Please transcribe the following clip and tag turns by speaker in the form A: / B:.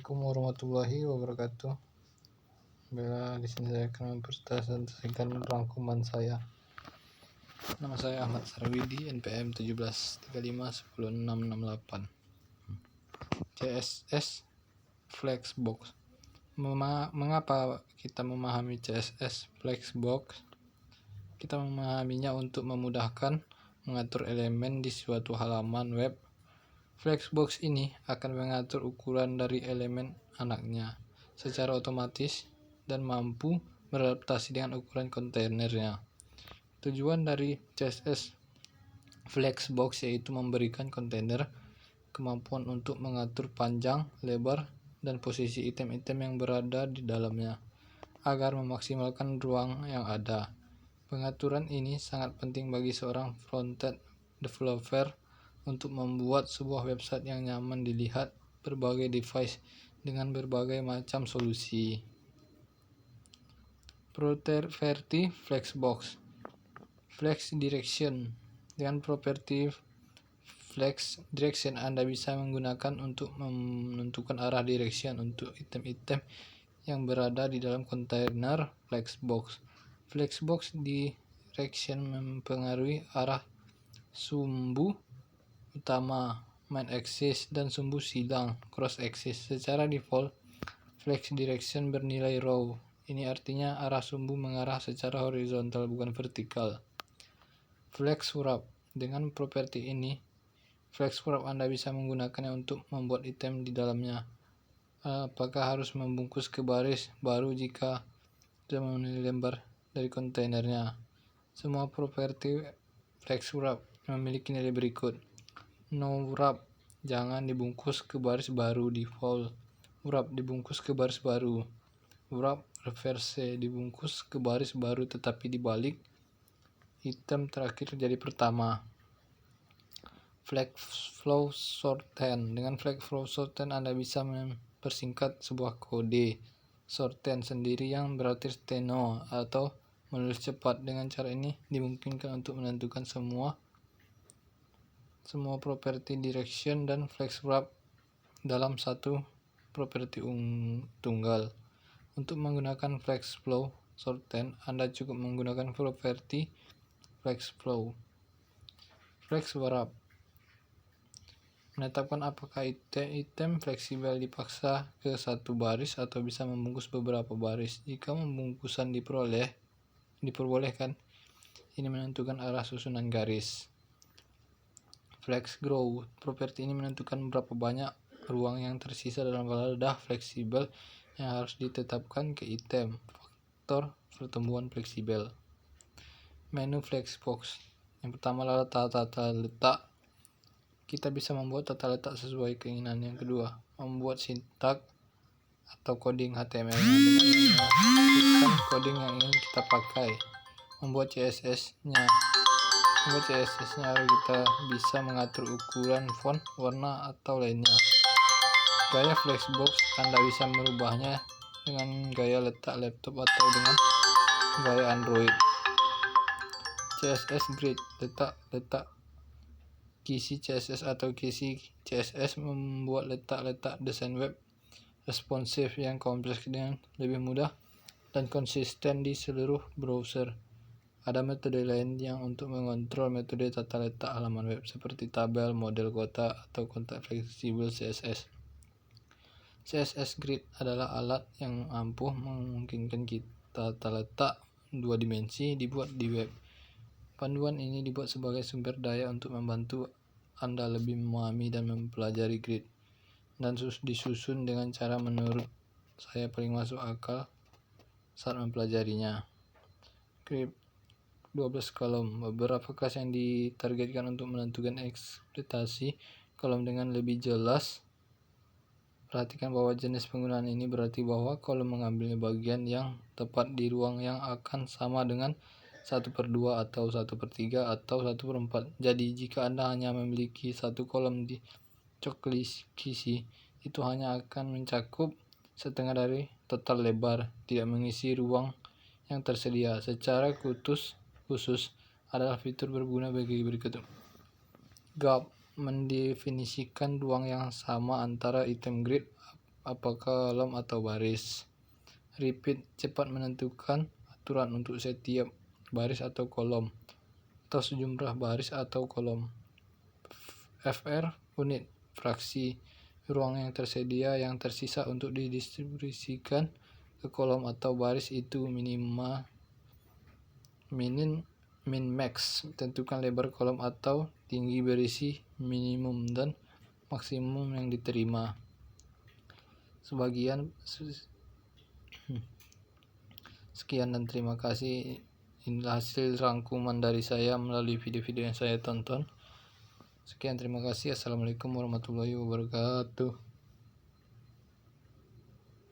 A: Assalamualaikum warahmatullahi wabarakatuh. Di sini saya akan mempresentasikan rangkuman saya. Nama saya Ahmad Sarwidi, NPM 1735106668. CSS Flexbox. Mengapa kita memahami CSS Flexbox? Kita memahaminya untuk memudahkan mengatur elemen di suatu halaman web. Flexbox ini akan mengatur ukuran dari elemen anaknya secara otomatis dan mampu beradaptasi dengan ukuran kontainernya. Tujuan dari CSS Flexbox yaitu memberikan kontainer kemampuan untuk mengatur panjang, lebar, dan posisi item-item yang berada di dalamnya agar memaksimalkan ruang yang ada. Pengaturan ini sangat penting bagi seorang front-end developer untuk membuat sebuah website yang nyaman dilihat berbagai device dengan berbagai macam solusi. Properti Flexbox. Flex Direction. Dengan properti Flex Direction, Anda bisa menggunakan untuk menentukan arah direction untuk item-item yang berada di dalam kontainer Flexbox. Flexbox Direction mempengaruhi arah sumbu utama main axis dan sumbu silang cross axis. Secara default, Flex Direction bernilai raw. Ini artinya arah sumbu mengarah secara horizontal bukan vertikal. Flex Wrap. Dengan properti ini, Flex Wrap Anda bisa menggunakannya untuk membuat item di dalamnya. Apakah harus membungkus ke baris baru jika sudah memenuhi lembar dari kontainernya? Semua properti Flex Wrap memiliki nilai berikut. No wrap, jangan dibungkus ke baris baru. Default wrap, dibungkus ke baris baru. Wrap reverse, dibungkus ke baris baru tetapi dibalik item terakhir jadi pertama. Flex Flow Shorten. Dengan Flex Flow Shorten Anda bisa mempersingkat sebuah kode shorten sendiri yang berarti steno atau menulis cepat. Dengan cara ini dimungkinkan untuk menentukan semua properti direction dan flex wrap dalam satu properti tunggal. Untuk menggunakan flex flow shorten, Anda cukup menggunakan properti flex flow. Flex wrap menetapkan apakah item fleksibel dipaksa ke satu baris atau bisa membungkus beberapa baris. Jika pembungkusan diperbolehkan, ini menentukan arah susunan garis. Flex Grow. Properti ini menentukan berapa banyak ruang yang tersisa dalam wadah fleksibel yang harus ditetapkan ke item. Faktor pertumbuhan fleksibel. Menu Flexbox. Yang pertama adalah tata letak. Kita bisa membuat tata letak sesuai keinginan. Yang kedua, membuat sintak atau coding HTML dengan mengetikkan coding yang ingin kita pakai. Membuat CSS-nya agar kita bisa mengatur ukuran font, warna, atau lainnya. Gaya Flexbox, Anda bisa merubahnya dengan gaya letak laptop atau dengan gaya Android. CSS Grid, letak kisi CSS atau kisi CSS membuat letak desain web responsif yang kompleks dengan lebih mudah dan konsisten di seluruh browser. Ada metode lain yang untuk mengontrol metode tata letak halaman web seperti tabel, model kotak, atau kotak fleksibel CSS. CSS Grid adalah alat yang ampuh memungkinkan kita tata letak dua dimensi dibuat di web. Panduan ini dibuat sebagai sumber daya untuk membantu Anda lebih memahami dan mempelajari grid, dan disusun dengan cara menurut saya paling masuk akal saat mempelajarinya. Grid 12 kolom. Beberapa kelas yang ditargetkan untuk menentukan ekspektasi kolom dengan lebih jelas. Perhatikan bahwa jenis penggunaan ini berarti bahwa kolom mengambil bagian yang tepat di ruang yang akan sama dengan 1/2 atau 1/3 atau 1/4. Jadi jika Anda hanya memiliki satu kolom di checklist kisi, itu hanya akan mencakup setengah dari total lebar, tidak mengisi ruang yang tersedia. Secara khusus adalah fitur berguna bagi berikut. Gap mendefinisikan ruang yang sama antara item grid apa kolom atau baris. Repeat, cepat menentukan aturan untuk setiap baris atau kolom, atau sejumlah baris atau kolom. FR, unit fraksi, ruang yang tersedia yang tersisa untuk didistribusikan ke kolom atau baris itu min max, tentukan lebar kolom atau tinggi berisi minimum dan maksimum yang diterima. Sekian dan terima kasih. Inilah hasil rangkuman dari saya melalui video-video yang saya tonton. Sekian, terima kasih. Assalamualaikum warahmatullahi wabarakatuh.